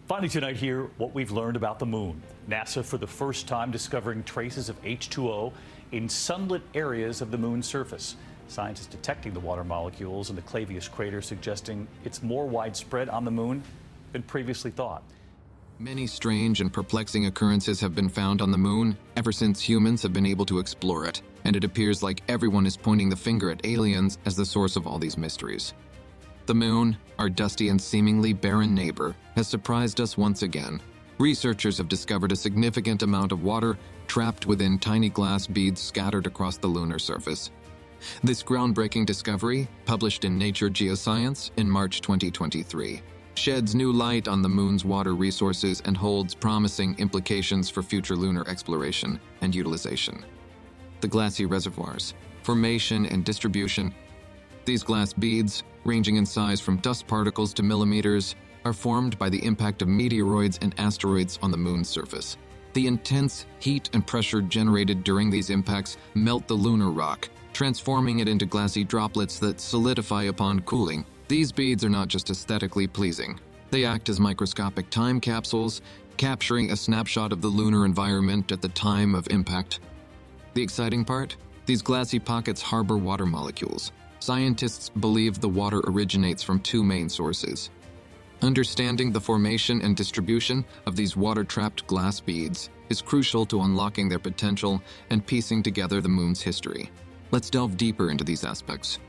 Finally tonight here, what we've learned about the moon. NASA for the first time discovering traces of H2O in sunlit areas of the moon's surface. Scientists detecting the water molecules in the Clavius crater suggesting it's more widespread on the moon than previously thought. Many strange and perplexing occurrences have been found on the moon ever since humans have been able to explore it, and it appears like everyone is pointing the finger at aliens as the source of all these mysteries. The moon, our dusty and seemingly barren neighbor, has surprised us once again. Researchers have discovered a significant amount of water trapped within tiny glass beads scattered across the lunar surface. This groundbreaking discovery, published in Nature Geoscience in March 2023, sheds new light on the moon's water resources and holds promising implications for future lunar exploration and utilization. The glassy reservoirs, formation and distribution. These glass beads, ranging in size from dust particles to millimeters, are formed by the impact of meteoroids and asteroids on the moon's surface. The intense heat and pressure generated during these impacts melt the lunar rock, transforming it into glassy droplets that solidify upon cooling. These beads are not just aesthetically pleasing. They act as microscopic time capsules, capturing a snapshot of the lunar environment at the time of impact. The exciting part? These glassy pockets harbor water molecules. Scientists believe the water originates from two main sources. Understanding the formation and distribution of these water-trapped glass beads is crucial to unlocking their potential and piecing together the moon's history. Let's delve deeper into these aspects.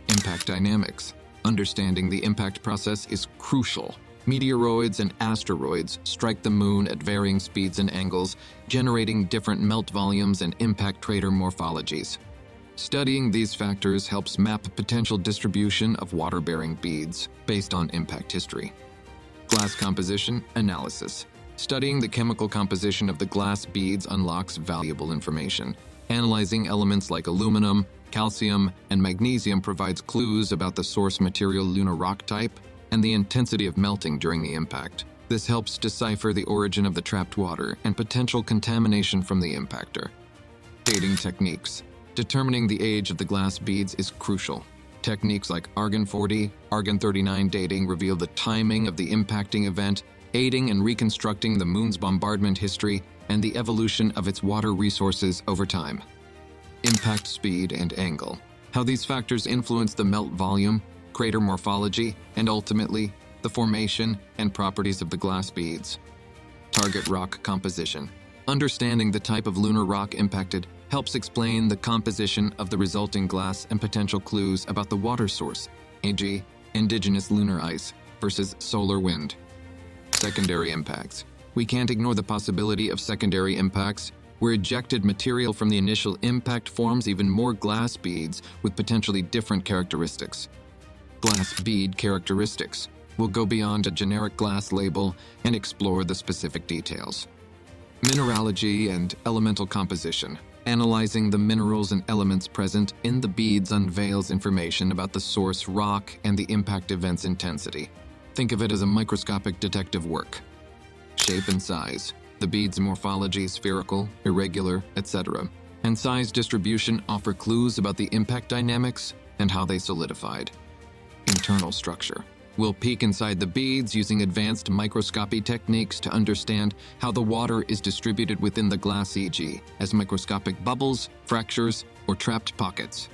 Impact dynamics. Understanding the impact process is crucial. Meteoroids and asteroids strike the moon at varying speeds and angles, generating different melt volumes and impact crater morphologies. Studying these factors helps map potential distribution of water-bearing beads based on impact history. Glass composition analysis. Studying the chemical composition of the glass beads unlocks valuable information. Analyzing elements like aluminum, calcium, and magnesium provides clues about the source material lunar rock type and the intensity of melting during the impact. This helps decipher the origin of the trapped water and potential contamination from the impactor. Dating techniques. Determining the age of the glass beads is crucial. Techniques like argon-40, argon-39 dating reveal the timing of the impacting event, aiding in reconstructing the moon's bombardment history and the evolution of its water resources over time. Impact speed and angle. How these factors influence the melt volume, crater morphology, and ultimately, the formation and properties of the glass beads. Target rock composition. Understanding the type of lunar rock impacted helps explain the composition of the resulting glass and potential clues about the water source, e.g., indigenous lunar ice versus solar wind. Secondary impacts. We can't ignore the possibility of secondary impacts, where ejected material from the initial impact forms even more glass beads with potentially different characteristics. Glass bead characteristics. We'll go beyond a generic glass label and explore the specific details. Mineralogy and elemental composition. Analyzing the minerals and elements present in the beads unveils information about the source rock and the impact event's intensity. Think of it as a microscopic detective work. Shape and size. The bead's morphology, spherical, irregular, etc., and size distribution offer clues about the impact dynamics and how they solidified. Internal structure. We'll peek inside the beads using advanced microscopy techniques to understand how the water is distributed within the glass, e.g., as microscopic bubbles, fractures, or trapped pockets.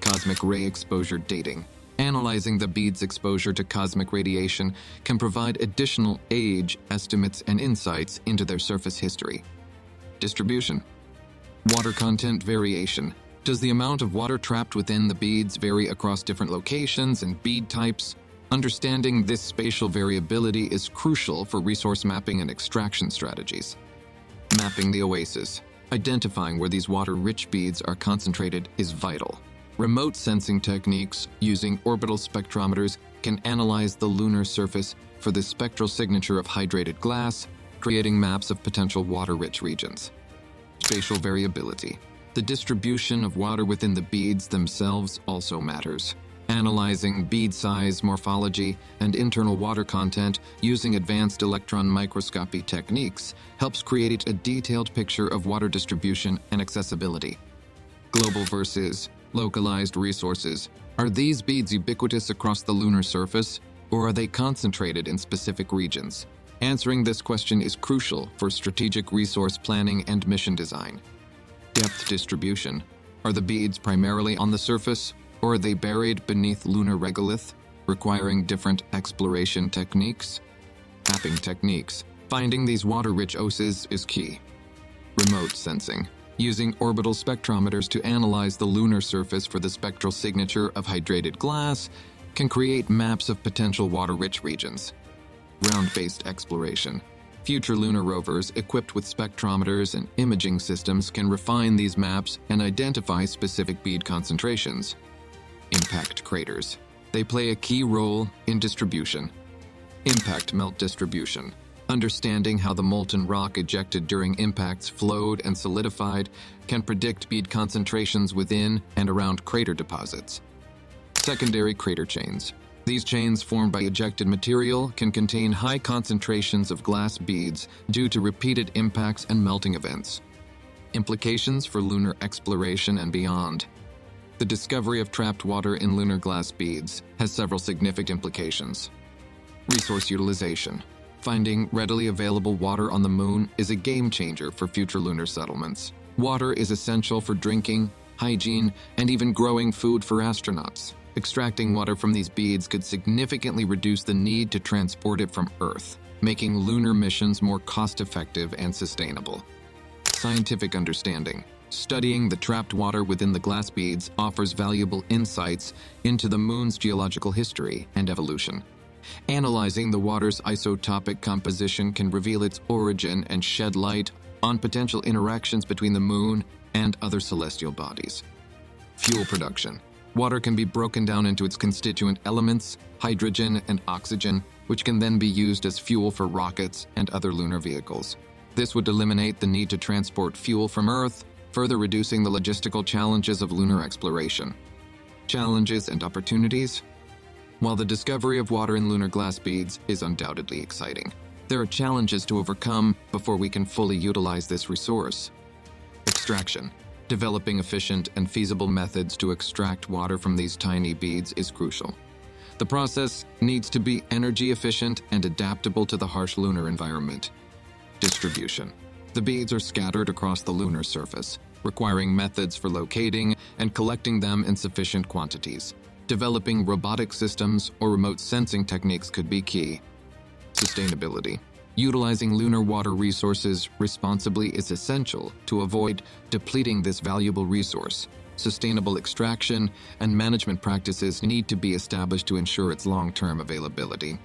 Cosmic ray exposure dating. Analyzing the bead's exposure to cosmic radiation can provide additional age estimates and insights into their surface history. Distribution. Water content variation. Does the amount of water trapped within the beads vary across different locations and bead types? Understanding this spatial variability is crucial for resource mapping and extraction strategies. Mapping the oasis. Identifying where these water-rich beads are concentrated is vital. Remote sensing techniques using orbital spectrometers can analyze the lunar surface for the spectral signature of hydrated glass, creating maps of potential water-rich regions. Spatial variability. The distribution of water within the beads themselves also matters. Analyzing bead size, morphology, and internal water content using advanced electron microscopy techniques helps create a detailed picture of water distribution and accessibility. Global versus localized resources. Are these beads ubiquitous across the lunar surface, or are they concentrated in specific regions? Answering this question is crucial for strategic resource planning and mission design. Depth distribution. Are the beads primarily on the surface, or are they buried beneath lunar regolith, requiring different exploration techniques? Mapping techniques. Finding these water-rich oses is key. Remote sensing. Using orbital spectrometers to analyze the lunar surface for the spectral signature of hydrated glass can create maps of potential water-rich regions. Ground-based exploration. Future lunar rovers equipped with spectrometers and imaging systems can refine these maps and identify specific bead concentrations. Impact craters. They play a key role in distribution. Impact melt distribution. Understanding how the molten rock ejected during impacts flowed and solidified can predict bead concentrations within and around crater deposits. Secondary crater chains. These chains formed by ejected material can contain high concentrations of glass beads due to repeated impacts and melting events. Implications for lunar exploration and beyond. The discovery of trapped water in lunar glass beads has several significant implications. Resource utilization. Finding readily available water on the moon is a game changer for future lunar settlements. Water is essential for drinking, hygiene, and even growing food for astronauts. Extracting water from these beads could significantly reduce the need to transport it from Earth, making lunar missions more cost-effective and sustainable. Scientific understanding. Studying the trapped water within the glass beads offers valuable insights into the moon's geological history and evolution. Analyzing the water's isotopic composition can reveal its origin and shed light on potential interactions between the moon and other celestial bodies. Fuel production. Water can be broken down into its constituent elements, hydrogen and oxygen, which can then be used as fuel for rockets and other lunar vehicles. This would eliminate the need to transport fuel from Earth, further reducing the logistical challenges of lunar exploration. Challenges and opportunities. While the discovery of water in lunar glass beads is undoubtedly exciting, there are challenges to overcome before we can fully utilize this resource. Extraction. Developing efficient and feasible methods to extract water from these tiny beads is crucial. The process needs to be energy efficient and adaptable to the harsh lunar environment. Distribution. The beads are scattered across the lunar surface, requiring methods for locating and collecting them in sufficient quantities. Developing robotic systems or remote sensing techniques could be key. Sustainability. Utilizing lunar water resources responsibly is essential to avoid depleting this valuable resource. Sustainable extraction and management practices need to be established to ensure its long-term availability.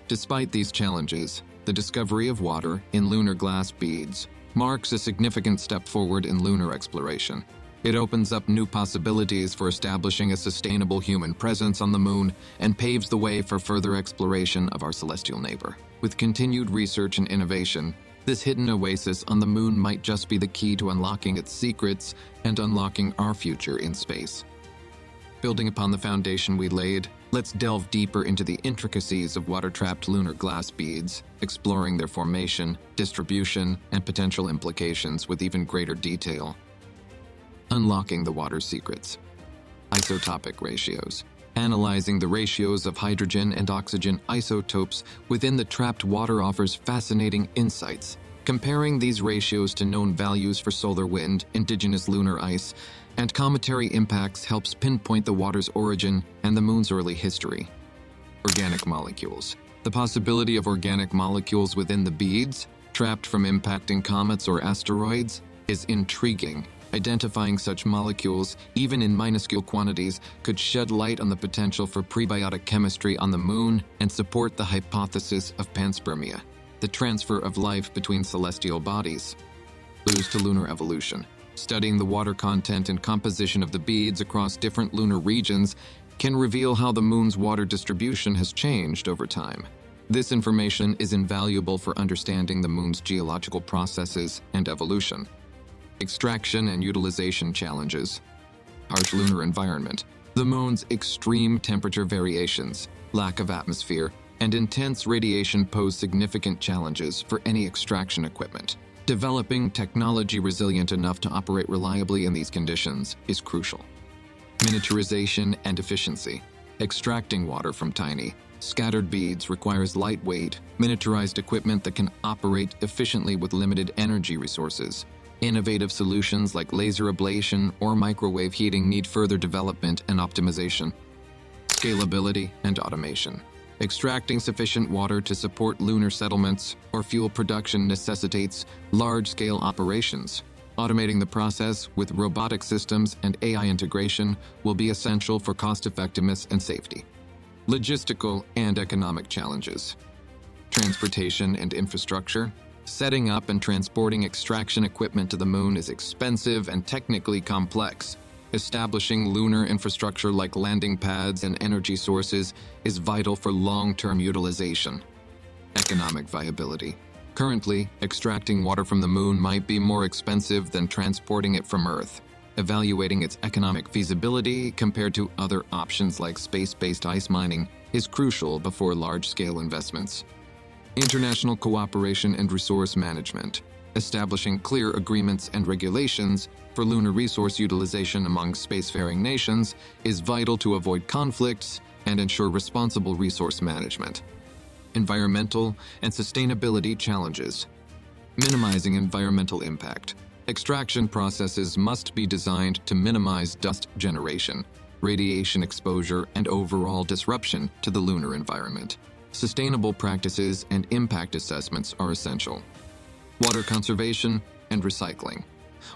Despite these challenges, the discovery of water in lunar glass beads marks a significant step forward in lunar exploration. It opens up new possibilities for establishing a sustainable human presence on the moon and paves the way for further exploration of our celestial neighbor. With continued research and innovation, this hidden oasis on the moon might just be the key to unlocking its secrets and unlocking our future in space. Building upon the foundation we laid, let's delve deeper into the intricacies of water-trapped lunar glass beads, exploring their formation, distribution, and potential implications with even greater detail. Unlocking the water's secrets. Isotopic ratios. Analyzing the ratios of hydrogen and oxygen isotopes within the trapped water offers fascinating insights. Comparing these ratios to known values for solar wind, indigenous lunar ice, and cometary impacts helps pinpoint the water's origin and the moon's early history. Organic molecules. The possibility of organic molecules within the beads, trapped from impacting comets or asteroids, is intriguing. Identifying such molecules, even in minuscule quantities, could shed light on the potential for prebiotic chemistry on the moon and support the hypothesis of panspermia, the transfer of life between celestial bodies. Clues to lunar evolution. Studying the water content and composition of the beads across different lunar regions can reveal how the moon's water distribution has changed over time. This information is invaluable for understanding the moon's geological processes and evolution. Extraction and utilization challenges. Harsh lunar environment. The moon's extreme temperature variations, lack of atmosphere, and intense radiation pose significant challenges for any extraction equipment. Developing technology resilient enough to operate reliably in these conditions is crucial. Miniaturization and efficiency. Extracting water from tiny, Scattered beads requires lightweight, miniaturized equipment that can operate efficiently with limited energy resources. Innovative solutions like laser ablation or microwave heating need further development and optimization. Scalability and automation. Extracting sufficient water to support lunar settlements or fuel production necessitates large-scale operations. Automating the process with robotic systems and AI integration will be essential for cost-effectiveness and safety. Logistical and economic challenges. Transportation and infrastructure. Setting up and transporting extraction equipment to the moon is expensive and technically complex. Establishing lunar infrastructure like landing pads and energy sources is vital for long-term utilization. Economic viability. Currently, extracting water from the moon might be more expensive than transporting it from Earth. Evaluating its economic feasibility compared to other options like space-based ice mining is crucial before large-scale investments. International cooperation and resource management. Establishing clear agreements and regulations for lunar resource utilization among spacefaring nations is vital to avoid conflicts and ensure responsible resource management. Environmental and sustainability challenges. Minimizing environmental impact. Extraction processes must be designed to minimize dust generation, radiation exposure, and overall disruption to the lunar environment. Sustainable practices and impact assessments are essential. Water conservation and recycling.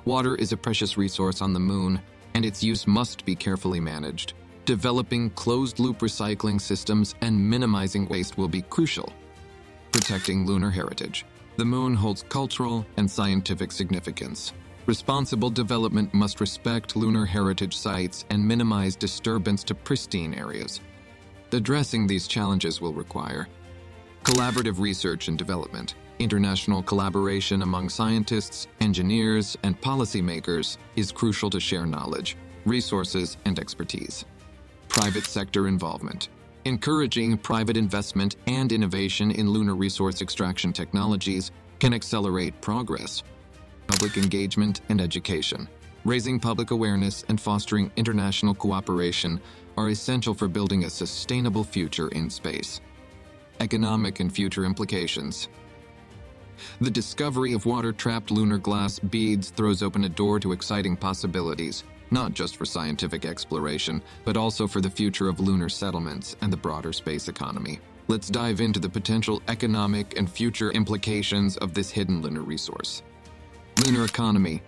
Water is a precious resource on the moon, and its use must be carefully managed. Developing closed-loop recycling systems and minimizing waste will be crucial. Protecting lunar heritage. The moon holds cultural and scientific significance. Responsible development must respect lunar heritage sites and minimize disturbance to pristine areas. Addressing these challenges will require collaborative research and development. International collaboration among scientists, engineers, and policymakers is crucial to share knowledge, resources, and expertise. Private sector involvement. Encouraging private investment and innovation in lunar resource extraction technologies can accelerate progress. Public engagement and education. Raising public awareness and fostering international cooperation are essential for building a sustainable future in space. Economic and future implications. The discovery of water-trapped lunar glass beads throws open a door to exciting possibilities, not just for scientific exploration, but also for the future of lunar settlements and the broader space economy. Let's dive into the potential economic and future implications of this hidden lunar resource. Lunar economy.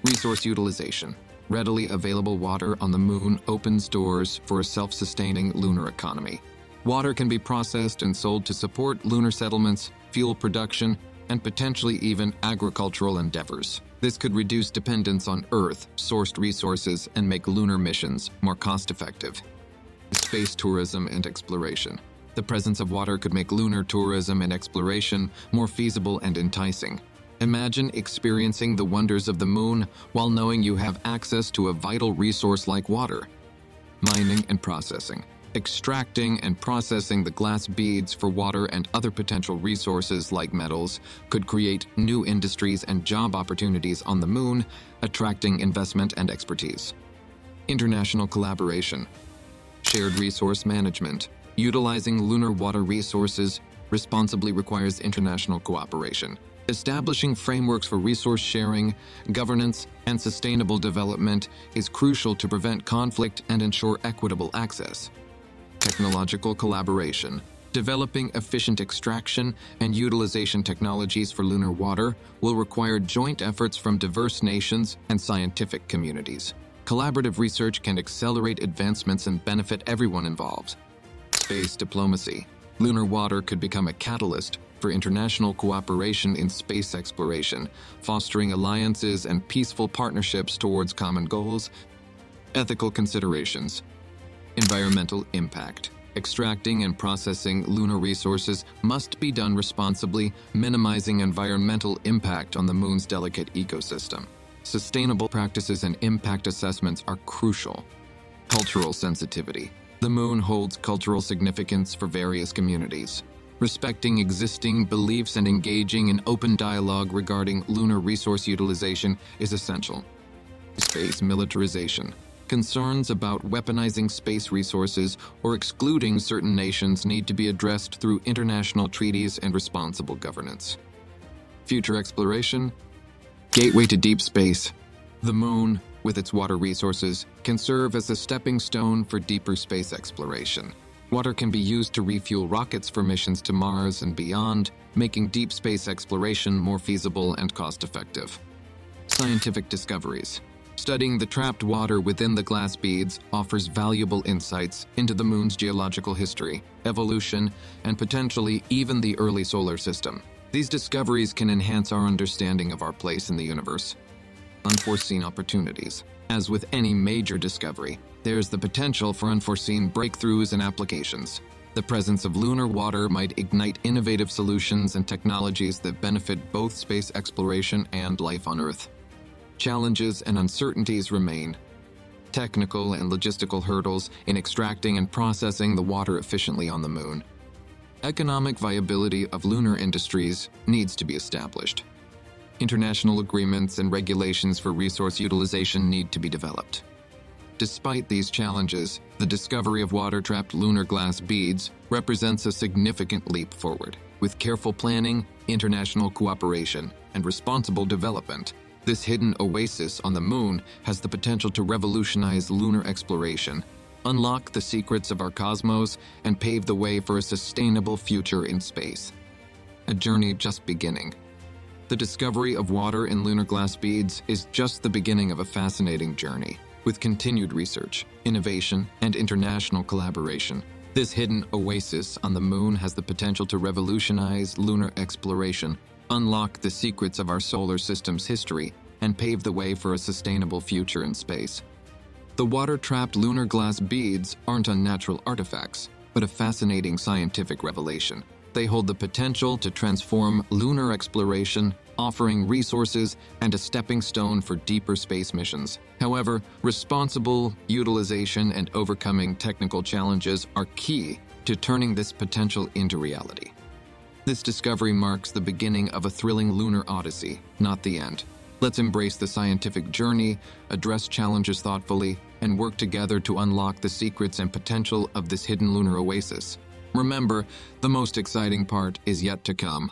Resource utilization. Readily available water on the moon opens doors for a self-sustaining lunar economy. Water can be processed and sold to support lunar settlements, fuel production, and potentially even agricultural endeavors. This could reduce dependence on Earth-sourced resources and make lunar missions more cost-effective. Space tourism and exploration. The presence of water could make lunar tourism and exploration more feasible and enticing. Imagine experiencing the wonders of the moon while knowing you have access to a vital resource like water. Mining and processing. Extracting and processing the glass beads for water and other potential resources like metals could create new industries and job opportunities on the moon, attracting investment and expertise. International collaboration. Shared resource management. Utilizing lunar water resources responsibly requires international cooperation. Establishing frameworks for resource sharing, governance, and sustainable development is crucial to prevent conflict and ensure equitable access. Technological collaboration. Developing efficient extraction and utilization technologies for lunar water will require joint efforts from diverse nations and scientific communities. Collaborative research can accelerate advancements and benefit everyone involved. Space diplomacy. Lunar water could become a catalyst for international cooperation in space exploration, fostering alliances and peaceful partnerships towards common goals. Ethical considerations. Environmental impact. Extracting and processing lunar resources must be done responsibly, minimizing environmental impact on the moon's delicate ecosystem. Sustainable practices and impact assessments are crucial. Cultural sensitivity. The moon holds cultural significance for various communities. Respecting existing beliefs and engaging in open dialogue regarding lunar resource utilization is essential. Space militarization. Concerns about weaponizing space resources or excluding certain nations need to be addressed through international treaties and responsible governance. Future exploration. Gateway to deep space. The Moon, with its water resources, can serve as a stepping stone for deeper space exploration. Water can be used to refuel rockets for missions to Mars and beyond, making deep space exploration more feasible and cost-effective. Scientific discoveries. Studying the trapped water within the glass beads offers valuable insights into the Moon's geological history, evolution, and potentially even the early solar system. These discoveries can enhance our understanding of our place in the universe. Unforeseen opportunities. As with any major discovery, there is the potential for unforeseen breakthroughs and applications. The presence of lunar water might ignite innovative solutions and technologies that benefit both space exploration and life on Earth. Challenges and uncertainties remain. Technical and logistical hurdles in extracting and processing the water efficiently on the Moon. Economic viability of lunar industries needs to be established. International agreements and regulations for resource utilization need to be developed. Despite these challenges, the discovery of water-trapped lunar glass beads represents a significant leap forward. With careful planning, international cooperation, and responsible development, this hidden oasis on the Moon has the potential to revolutionize lunar exploration, unlock the secrets of our cosmos, and pave the way for a sustainable future in space. A journey just beginning. The discovery of water in lunar glass beads is just the beginning of a fascinating journey. With continued research, innovation, and international collaboration, this hidden oasis on the Moon has the potential to revolutionize lunar exploration, unlock the secrets of our solar system's history, and pave the way for a sustainable future in space. The water-trapped lunar glass beads aren't unnatural artifacts, but a fascinating scientific revelation. They hold the potential to transform lunar exploration, offering resources and a stepping stone for deeper space missions. However, responsible utilization and overcoming technical challenges are key to turning this potential into reality. This discovery marks the beginning of a thrilling lunar odyssey, not the end. Let's embrace the scientific journey, address challenges thoughtfully, and work together to unlock the secrets and potential of this hidden lunar oasis. Remember, the most exciting part is yet to come.